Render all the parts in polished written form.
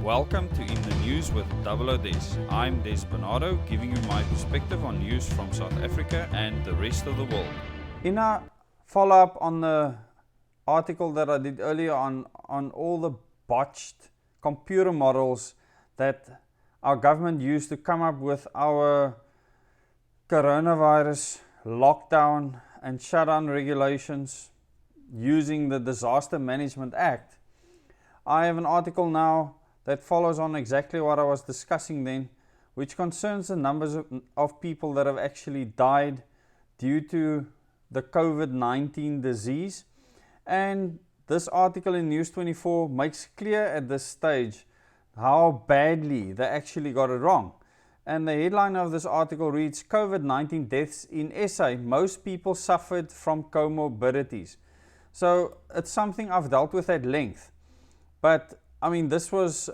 Welcome to In the News with Double O Des. I'm Des Bernardo, giving you my perspective on news from South Africa and the rest of the world. In a follow-up on the article that I did earlier on all the botched computer models that our government used to come up with our coronavirus lockdown and shutdown regulations using the Disaster Management Act, I have an article now that follows on exactly what I was discussing then, which concerns the numbers of people that have actually died due to the COVID-19 disease. And this article in News 24 makes clear at this stage how badly they actually got it wrong. And the headline of this article reads, COVID-19 deaths in SA, most people suffered from comorbidities. So it's something I've dealt with at length. But I mean, this was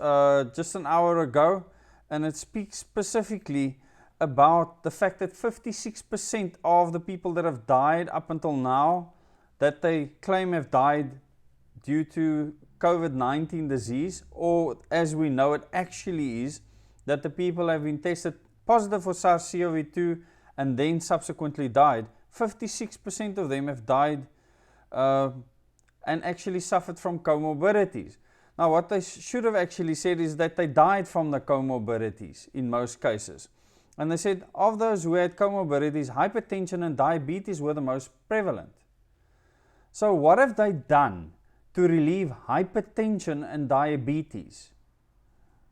just an hour ago, and it speaks specifically about the fact that 56% of the people that have died up until now, that they claim have died due to COVID-19 disease, or as we know it actually is, that the people have been tested positive for SARS-CoV-2 and then subsequently died. 56% of them have died and actually suffered from comorbidities. Now, what they should have actually said is that they died from the comorbidities in most cases. And they said of those who had comorbidities, hypertension and diabetes were the most prevalent. So what have they done to relieve hypertension and diabetes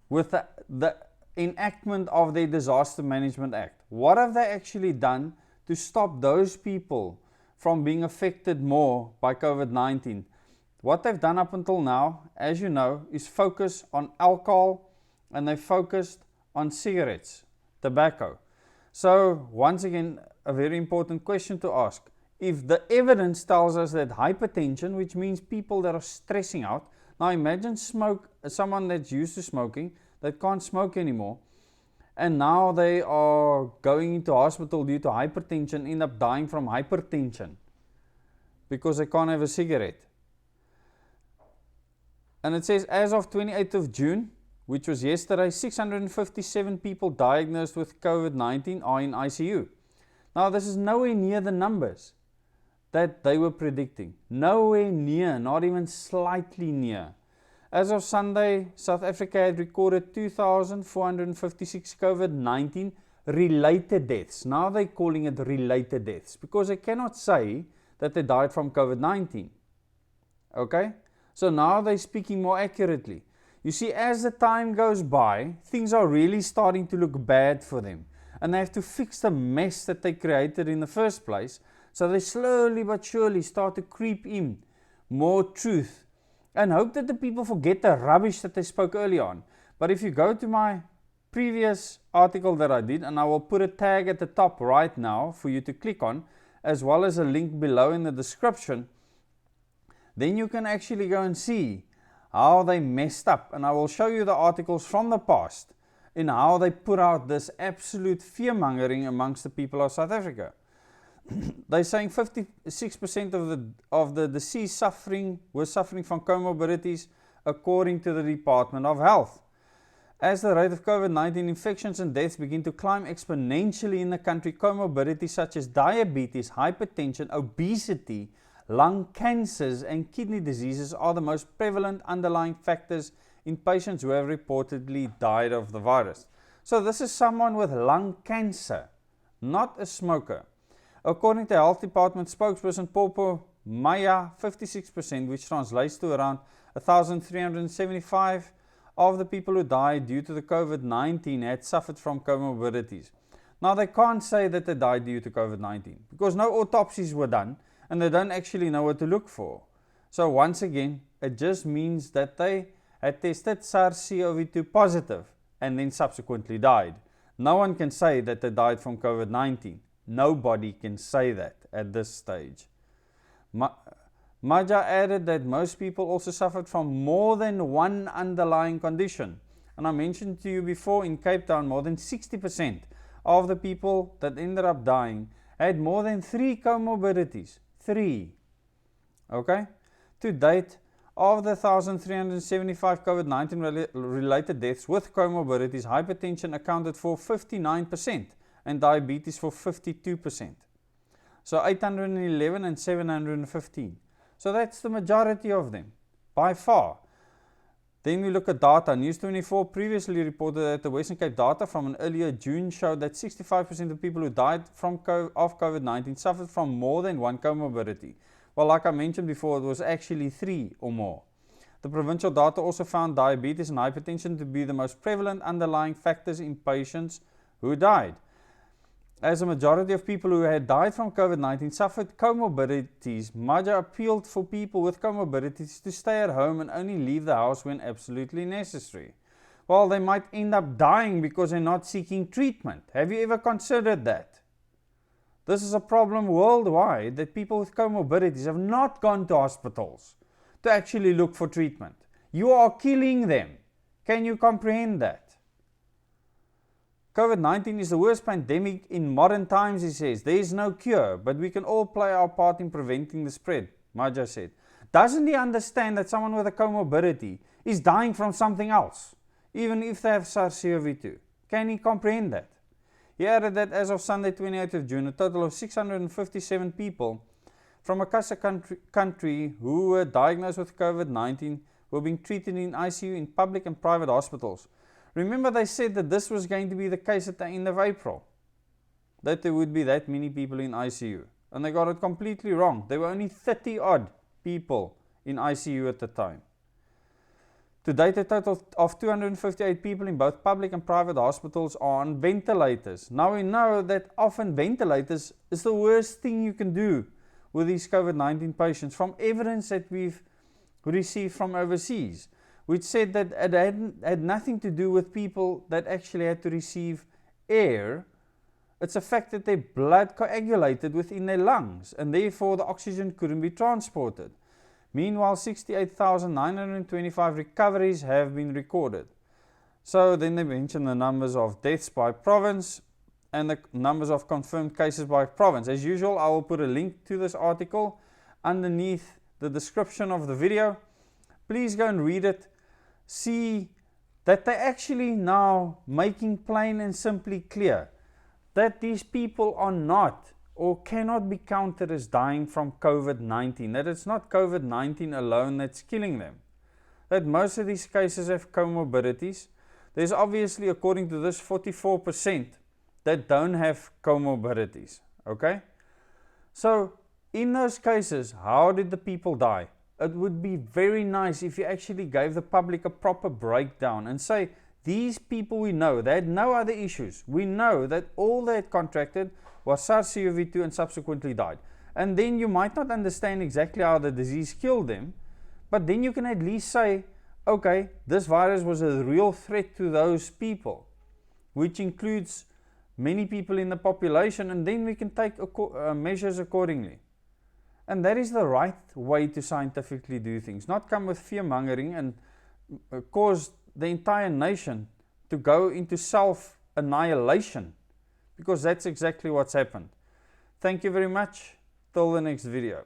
with the enactment of the Disaster Management Act? What have they actually done to stop those people from being affected more by COVID-19? What they've done up until now, as you know, is focus on alcohol, and they focused on cigarettes, tobacco. So once again, a very important question to ask. If the evidence tells us that hypertension, which means people that are stressing out, now imagine someone that's used to smoking, that can't smoke anymore, and now they are going into hospital due to hypertension, end up dying from hypertension because they can't have a cigarette. And it says, as of 28th of June, which was yesterday, 657 people diagnosed with COVID-19 are in ICU. Now, this is nowhere near the numbers that they were predicting. Nowhere near, not even slightly near. As of Sunday, South Africa had recorded 2,456 COVID-19 related deaths. Now they're calling it related deaths because they cannot say that they died from COVID-19. Okay? So now they're speaking more accurately. You see, as the time goes by, things are really starting to look bad for them. And they have to fix the mess that they created in the first place. So they slowly but surely start to creep in more truth. And hope that the people forget the rubbish that they spoke earlier on. But if you go to my previous article that I did, and I will put a tag at the top right now for you to click on, as well as a link below in the description, then you can actually go and see how they messed up. And I will show you the articles from the past in how they put out this absolute fear-mongering amongst the people of South Africa. They're saying 56% of the deceased were suffering from comorbidities according to the Department of Health. As the rate of COVID-19 infections and deaths begin to climb exponentially in the country, comorbidities such as diabetes, hypertension, obesity, lung cancers and kidney diseases are the most prevalent underlying factors in patients who have reportedly died of the virus. So this is someone with lung cancer, not a smoker. According to Health Department spokesperson Popo Maya, 56%, which translates to around 1,375 of the people who died due to the COVID-19 had suffered from comorbidities. Now they can't say that they died due to COVID-19 because no autopsies were done, and they don't actually know what to look for. So once again, it just means that they had tested SARS-CoV-2 positive and then subsequently died. No one can say that they died from COVID-19. Nobody can say that at this stage. Maja added that most people also suffered from more than one underlying condition. And I mentioned to you before, in Cape Town, more than 60% of the people that ended up dying had more than 3 comorbidities. 3. Okay? To date, Of the 1,375 COVID-19 related deaths with comorbidities, hypertension accounted for 59% and diabetes for 52%. So 811 and 715. So that's the majority of them, by far. Then we look at data. News 24 previously reported that the Western Cape data from an earlier June showed that 65% of people who died of COVID-19 suffered from more than one comorbidity. Well, like I mentioned before, it was actually 3 or more. The provincial data also found diabetes and hypertension to be the most prevalent underlying factors in patients who died. As a majority of people who had died from COVID-19 suffered comorbidities, Maja appealed for people with comorbidities to stay at home and only leave the house when absolutely necessary. Well, they might end up dying because they're not seeking treatment. Have you ever considered that? This is a problem worldwide, that people with comorbidities have not gone to hospitals to actually look for treatment. You are killing them. Can you comprehend that? COVID-19 is the worst pandemic in modern times, he says. There is no cure, but we can all play our part in preventing the spread, Maja said. Doesn't he understand that someone with a comorbidity is dying from something else, even if they have SARS-CoV-2? Can he comprehend that? He added that as of Sunday 28th of June, a total of 657 people from across the country who were diagnosed with COVID-19 were being treated in ICU in public and private hospitals. Remember, they said that this was going to be the case at the end of April, that there would be that many people in ICU. And they got it completely wrong. There were only 30 odd people in ICU at the time. To date, a total of 258 people in both public and private hospitals are on ventilators. Now we know that often ventilators is the worst thing you can do with these COVID-19 patients, from evidence that we've received from overseas, which said that it had nothing to do with people that actually had to receive air. It's a fact that their blood coagulated within their lungs, and therefore the oxygen couldn't be transported. Meanwhile, 68,925 recoveries have been recorded. So then they mention the numbers of deaths by province and the numbers of confirmed cases by province. As usual, I will put a link to this article underneath the description of the video. Please go and read it. See that they're actually now making plain and simply clear that these people are not or cannot be counted as dying from COVID-19, that it's not COVID-19 alone that's killing them, that most of these cases have comorbidities. There's obviously, according to this, 44% that don't have comorbidities, okay? So, in those cases, how did the people die? It would be very nice if you actually gave the public a proper breakdown and say, these people we know, they had no other issues. We know that all they had contracted was SARS-CoV-2 and subsequently died. And then you might not understand exactly how the disease killed them, but then you can at least say, okay, this virus was a real threat to those people, which includes many people in the population, and then we can take measures accordingly. And that is the right way to scientifically do things, not come with fear-mongering and cause the entire nation to go into self-annihilation, because that's exactly what's happened. Thank you very much. Till the next video.